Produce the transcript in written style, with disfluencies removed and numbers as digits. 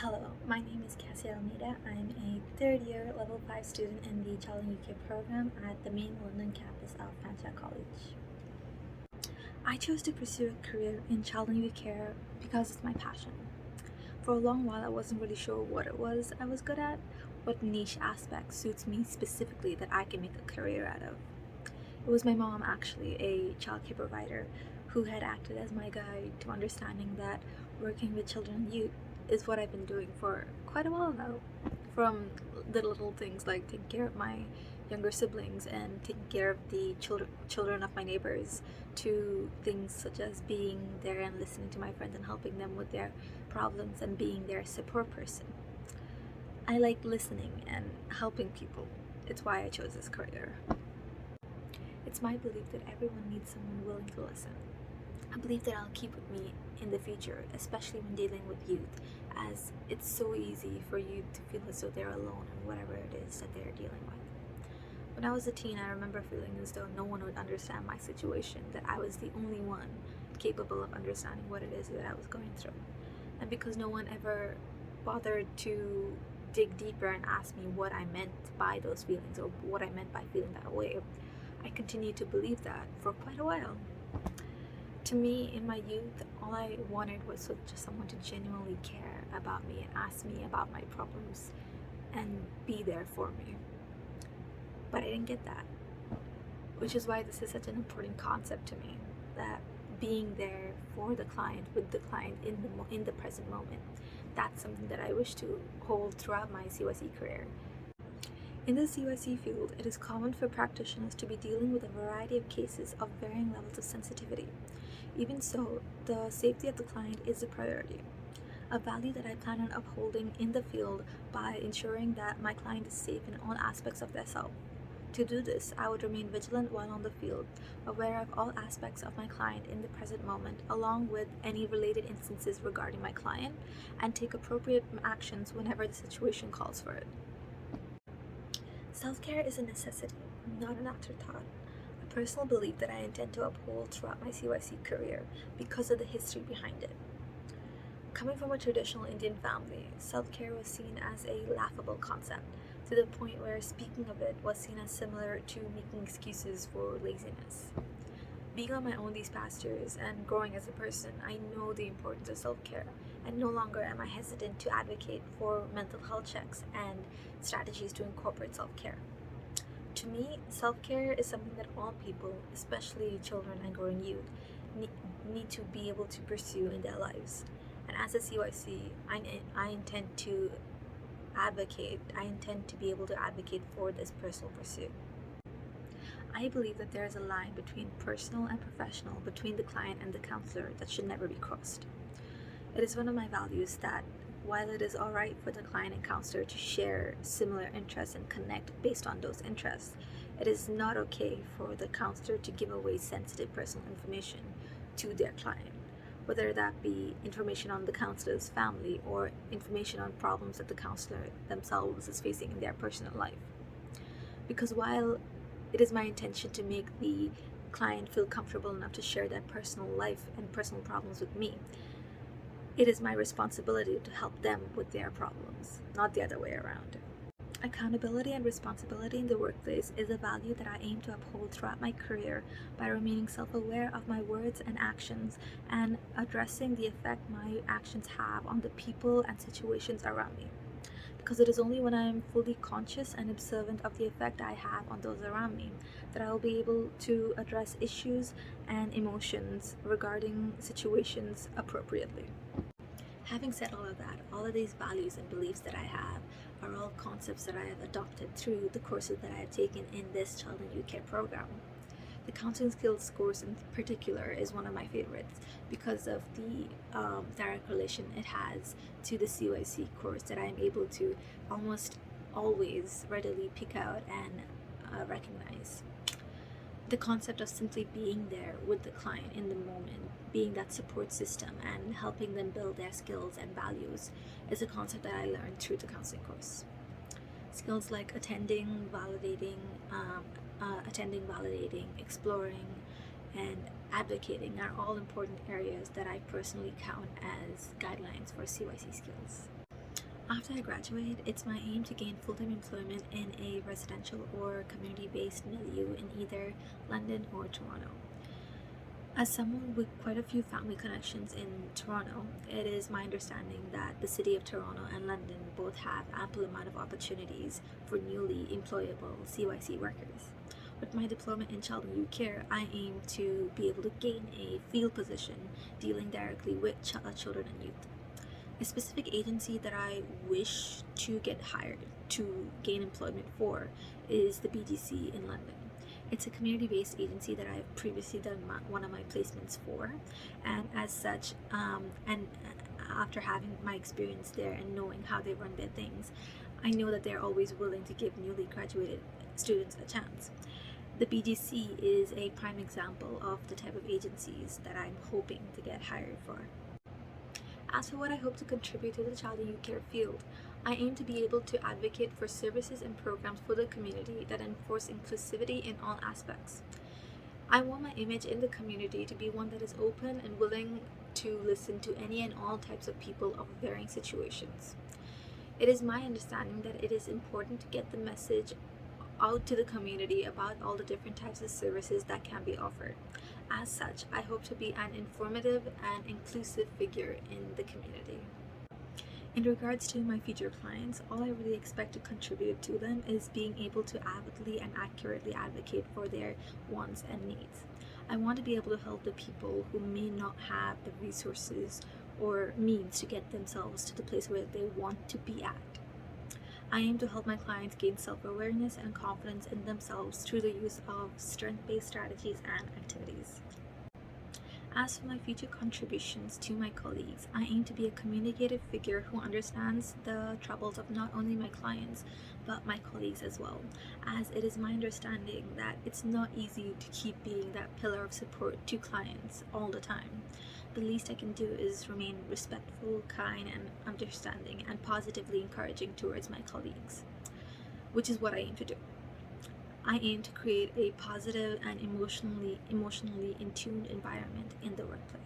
Hello, my name is Kassia Almeida. I'm a third year level 5 student in the Child UK program at the main London campus of Fanshawe College. I chose to pursue a career in child and youth care because it's my passion. For a long while, I wasn't really sure what it was I was good at, what niche aspect suits me specifically that I can make a career out of. It was my mom, actually, a childcare provider, who had acted as my guide to understanding that working with children and youth is what I've been doing for quite a while now. From the little things like taking care of my younger siblings and taking care of the children of my neighbors, to things such as being there and listening to my friends and helping them with their problems and being their support person. I like listening and helping people. It's why I chose this career. It's my belief that everyone needs someone willing to listen. I believe that I'll keep with me in the future, especially when dealing with youth, as it's so easy for youth to feel as though they're alone in whatever it is that they're dealing with. When I was a teen, I remember feeling as though no one would understand my situation, that I was the only one capable of understanding what it is that I was going through. And because no one ever bothered to dig deeper and ask me what I meant by those feelings or what I meant by feeling that way, I continued to believe that for quite a while. To me, in my youth, all I wanted was just someone to genuinely care about me and ask me about my problems and be there for me. But I didn't get that, which is why this is such an important concept to me, that being there for the client, with the client in the present moment. That's something that I wish to hold throughout my CYC career. In the CYC field, it is common for practitioners to be dealing with a variety of cases of varying levels of sensitivity. Even so, the safety of the client is a priority, a value that I plan on upholding in the field by ensuring that my client is safe in all aspects of their self. To do this, I would remain vigilant while on the field, aware of all aspects of my client in the present moment, along with any related instances regarding my client, and take appropriate actions whenever the situation calls for it. Self-care is a necessity, not an afterthought, a personal belief that I intend to uphold throughout my CYC career because of the history behind it. Coming from a traditional Indian family, self-care was seen as a laughable concept, to the point where speaking of it was seen as similar to making excuses for laziness. Being on my own these past years and growing as a person, I know the importance of self-care, and no longer am I hesitant to advocate for mental health checks and strategies to incorporate self-care. To me, self-care is something that all people, especially children and growing youth, need to be able to pursue in their lives. And as a CYC, I intend to be able to advocate for this personal pursuit. I believe that there is a line between personal and professional, between the client and the counselor, that should never be crossed. It is one of my values that while it is alright for the client and counselor to share similar interests and connect based on those interests, it is not okay for the counselor to give away sensitive personal information to their client, whether that be information on the counselor's family or information on problems that the counselor themselves is facing in their personal life. Because while it is my intention to make the client feel comfortable enough to share their personal life and personal problems with me, it is my responsibility to help them with their problems, not the other way around. Accountability and responsibility in the workplace is a value that I aim to uphold throughout my career by remaining self-aware of my words and actions and addressing the effect my actions have on the people and situations around me. Because it is only when I am fully conscious and observant of the effect I have on those around me that I will be able to address issues and emotions regarding situations appropriately. Having said all of that, all of these values and beliefs that I have are all concepts that I have adopted through the courses that I have taken in this Child and Youth Care program. The counseling skills course in particular is one of my favorites because of the direct relation it has to the CYC course that I am able to almost always readily pick out and recognize. The concept of simply being there with the client in the moment, being that support system and helping them build their skills and values, is a concept that I learned through the counseling course. Skills like attending, validating, exploring, and advocating are all important areas that I personally count as guidelines for CYC skills. After I graduate, it's my aim to gain full-time employment in a residential or community-based milieu in either London or Toronto. As someone with quite a few family connections in Toronto, it is my understanding that the city of Toronto and London both have ample amount of opportunities for newly employable CYC workers. With my diploma in child and youth care, I aim to be able to gain a field position dealing directly with children and youth. A specific agency that I wish to get hired to gain employment for is the BDC in London. It's a community-based agency that I've previously done one of my placements for, and as such, and after having my experience there and knowing how they run their things, I know that they're always willing to give newly graduated students a chance. The BDC is a prime example of the type of agencies that I'm hoping to get hired for. As for what I hope to contribute to the child and youth care field, I aim to be able to advocate for services and programs for the community that enforce inclusivity in all aspects. I want my image in the community to be one that is open and willing to listen to any and all types of people of varying situations. It is my understanding that it is important to get the message out to the community about all the different types of services that can be offered. As such, I hope to be an informative and inclusive figure in the community. In regards to my future clients, all I really expect to contribute to them is being able to avidly and accurately advocate for their wants and needs. I want to be able to help the people who may not have the resources or means to get themselves to the place where they want to be at. I aim to help my clients gain self-awareness and confidence in themselves through the use of strength-based strategies and activities. As for my future contributions to my colleagues, I aim to be a communicative figure who understands the troubles of not only my clients, but my colleagues as well, as it is my understanding that it's not easy to keep being that pillar of support to clients all the time. The least I can do is remain respectful, kind, and understanding, and positively encouraging towards my colleagues, which is what I aim to do. I aim to create a positive and emotionally in tuned environment in the workplace.